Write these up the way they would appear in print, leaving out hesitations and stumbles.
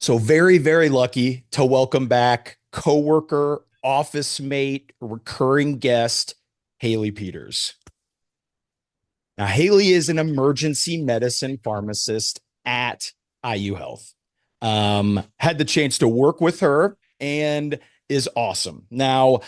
So very, very lucky to welcome back coworker, office mate, recurring guest, Haley Peters. Now, Haley is an emergency medicine pharmacist at IU Health. Had the chance to work with her and is awesome. Now,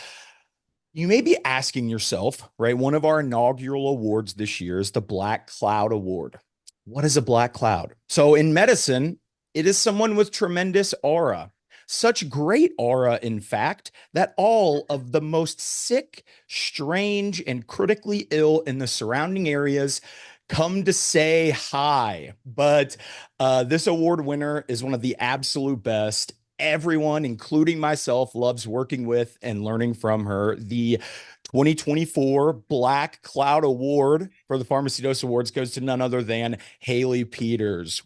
you may be asking yourself, right? One of our inaugural awards this year is the Black Cloud Award. What is a black cloud? So, in medicine, it is someone with tremendous aura. Such great aura, in fact, that all of the most sick, strange, and critically ill in the surrounding areas come to say hi. But this award winner is one of the absolute best. Everyone, including myself, loves working with and learning from her. The 2024 Black Cloud Award for the Pharmacy Dose Awards goes to none other than Haley Peters.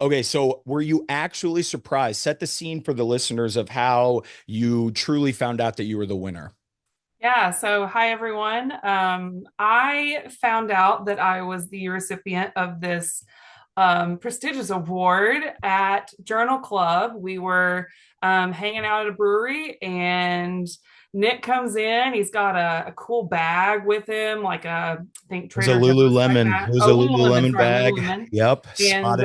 Okay, so were you actually surprised? Set the scene for the listeners of how you truly found out that you were the winner. Yeah, so hi everyone. I found out that I was the recipient of this prestigious award at Journal Club. We were hanging out at a brewery, and Nick comes in. He's got a cool bag with him, like I think It was a Trader Joe's type Lululemon. It bag. was a Oh, Lululemon, Lululemon sorry, bag. Lululemon. Yep, And spotted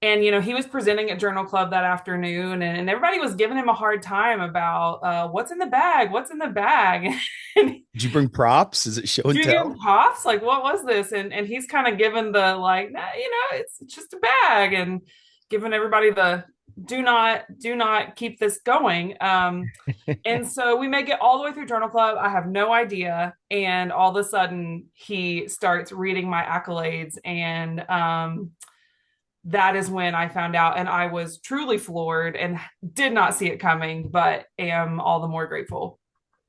instantly. he was presenting at Journal Club that afternoon, and everybody was giving him a hard time about what's in the bag, what's in the bag. And Did you bring props? Is it show and Julian tell? Hoffs, like, what was this? And he's kind of given the like, nah, it's just a bag, and giving everybody the do not keep this going. And so we make it all the way through Journal Club. I have no idea, and all of a sudden he starts reading my accolades, and that is when I found out, and I was truly floored and did not see it coming, but am all the more grateful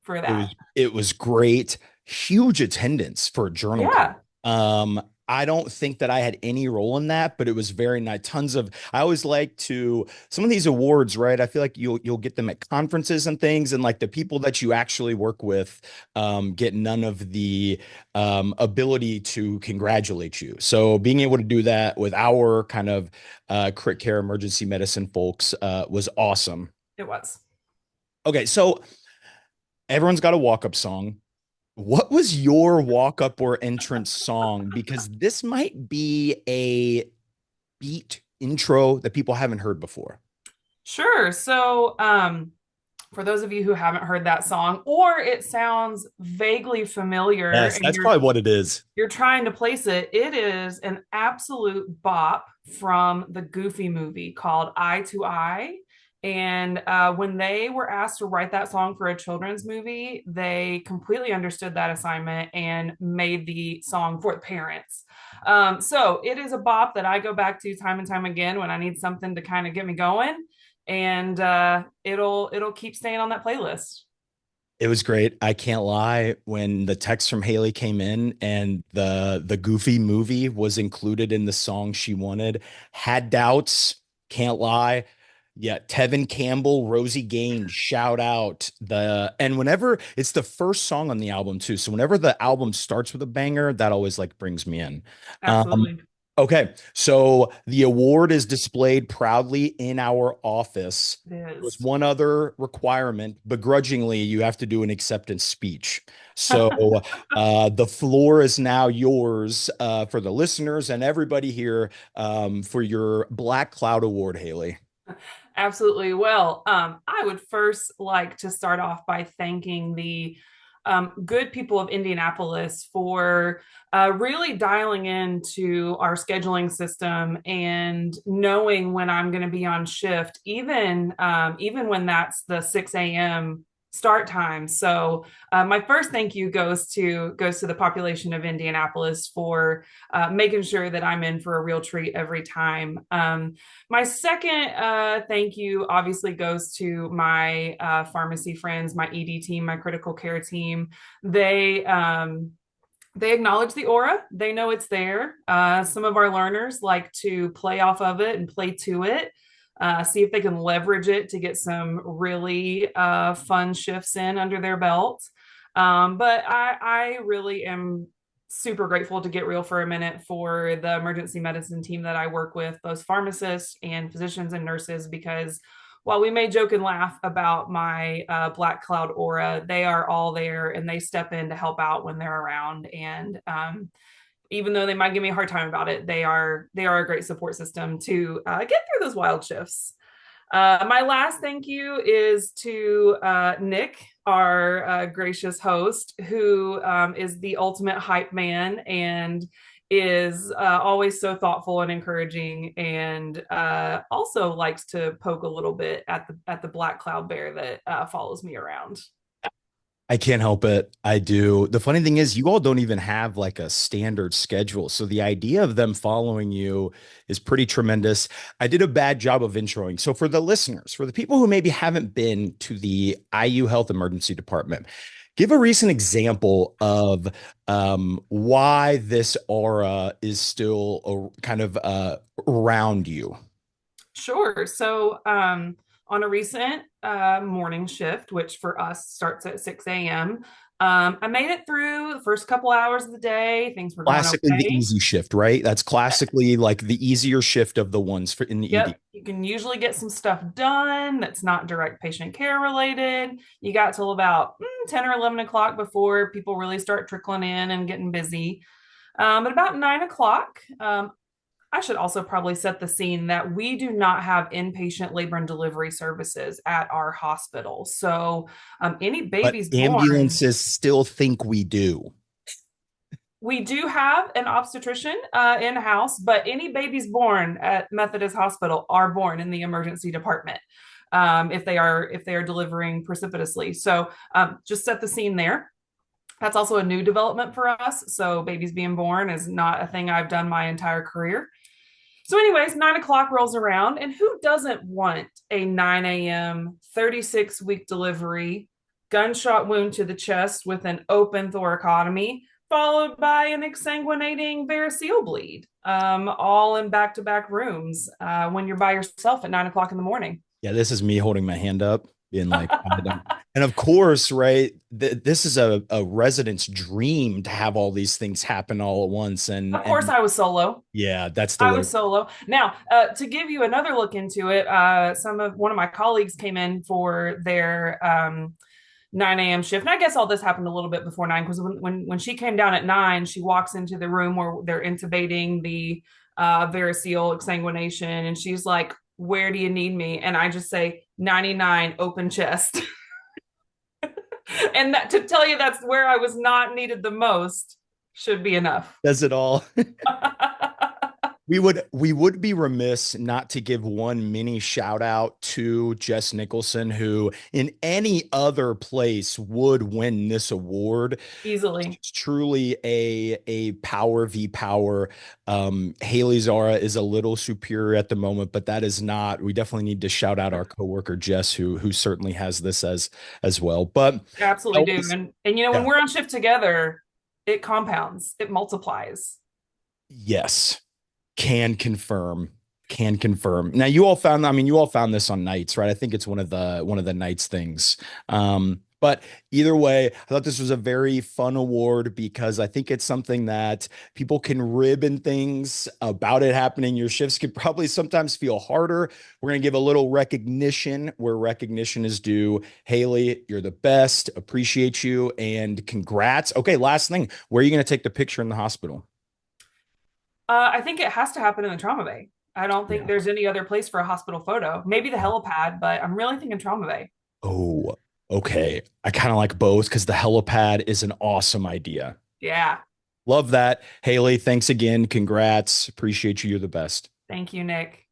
for It that. was it was great. Huge attendance for a journal club. Yeah, I don't think that I had any role in that, but it was very nice. Tons of I always like to some of these awards, right? I feel like you'll get them at conferences and things, and like the people that you actually work with get none of the ability to congratulate you. So being able to do that with our kind of crit care emergency medicine folks was awesome. it was. Okay, so everyone's got a walk-up song. What was your walk-up or entrance song? Because this might be a beat intro that people haven't heard before. Sure. So, for those of you who haven't heard that song, or it sounds vaguely familiar, Yes, and that's you're probably what it is. you're trying to place it, it is an absolute bop from the Goofy movie called Eye to Eye. And when they were asked to write that song for a children's movie, they completely understood that assignment and made the song for the parents. So it is a bop that I go back to time and time again when I need something to kind of get me going, and it'll keep staying on that playlist. It was great. I can't lie. When the text from Haley came in and the Goofy movie was included in the song she wanted, had doubts. Can't lie. Yeah, Tevin Campbell, Rosie Gaines, shout out and whenever it's the first song on the album too. So whenever the album starts with a banger, that always like brings me in. Um, Absolutely. okay, so the award is displayed proudly in our office. It There's is. one other requirement. Begrudgingly, you have to do an acceptance speech. So the floor is now yours for the listeners and everybody here for your Black Cloud Award, Haley. Absolutely. Well, I would first like to start off by thanking the good people of Indianapolis for really dialing into our scheduling system and knowing when I'm going to be on shift, even when that's the 6 a.m. start time. So my first thank you goes to the population of Indianapolis for making sure that I'm in for a real treat every time. My second thank you obviously goes to my pharmacy friends, my ED team, my critical care team. They acknowledge the aura. They know it's there. Some of our learners like to play off of it and play to it. See if they can leverage it to get some really fun shifts in under their belt. But I really am. super grateful to get real for a minute for the emergency medicine team that I work with, both pharmacists and physicians and nurses, because while we may joke and laugh about my black cloud aura, they are all there and they step in to help out when they're around. And even though they might give me a hard time about it, they are a great support system to get through those wild shifts. My last thank you is to Nick, our gracious host, who is the ultimate hype man and is always so thoughtful and encouraging, and also likes to poke a little bit at the black cloud bear that follows me around. I can't help it. I do. The funny thing is, you all don't even have like a standard schedule. So the idea of them following you is pretty tremendous. I did a bad job of introing. So for the listeners, for the people who maybe haven't been to the IU Health Emergency Department, give a recent example of why this aura is still kind of around you. Sure. So, on a recent morning shift, which for us starts at 6 a.m., I made it through the first couple hours of the day. Things were going Classically the okay. easy shift, right? That's classically like the easier shift of the ones for in the ED. Yep. You can usually get some stuff done that's not direct patient care related. You got till about 10 or 11 o'clock before people really start trickling in and getting busy. At about 9 o'clock, I should also probably set the scene that we do not have inpatient labor and delivery services at our hospital. So, any But babies born, ambulances still think we do. we do have an obstetrician in house, but any babies born at Methodist Hospital are born in the emergency department if they are delivering precipitously. So, just set the scene there. That's also a new development for us. So, babies being born is not a thing I've done my entire career. So, anyways, 9 o'clock rolls around, and who doesn't want a 9 a.m., 36-week delivery, gunshot wound to the chest with an open thoracotomy, followed by an exsanguinating varicose bleed, all in back to back rooms when you're by yourself at 9 o'clock in the morning? Yeah, this is me holding my hand up, being like, I don't. And of course, right, this is a resident's dream to have all these things happen all at once. Of course, And I was solo. yeah, that's the I way. was solo. Now, to give you another look into it, one of my colleagues came in for their 9 a.m. shift. And I guess all this happened a little bit before 9 because when she came down at 9, she walks into the room where they're intubating the variceal exsanguination. And she's like, "Where do you need me?" And I just say, 99 open chest. And that, to tell you that's where I was not needed the most should be enough. Does it all. We would be remiss not to give one mini shout out to Jess Nicholson, who in any other place would win this award. Easily. It's truly a power v power. Haley Zara is a little superior at the moment, but that is not. We definitely need to shout out our coworker Jess, who certainly has this as well. But Absolutely do. always, And when yeah, we're on shift together, it compounds, it multiplies. yes. Can confirm. Can confirm. Now you all found, I mean, you all found this on nights, right? I think it's one of the nights things. But either way, I thought this was a very fun award because I think it's something that people can rib and things about it happening. Your shifts could probably sometimes feel harder. We're going to give a little recognition where recognition is due. Haley, you're the best. Appreciate you and congrats. Okay, last thing. Where are you going to take the picture in the hospital? I think it has to happen in the trauma bay. I don't think Yeah. there's any other place for a hospital photo. Maybe the helipad, but I'm really thinking trauma bay. Oh, okay. I kind of like both because the helipad is an awesome idea. Yeah. Love that. Haley, thanks again. Congrats. Appreciate you. You're the best. Thank you, Nick.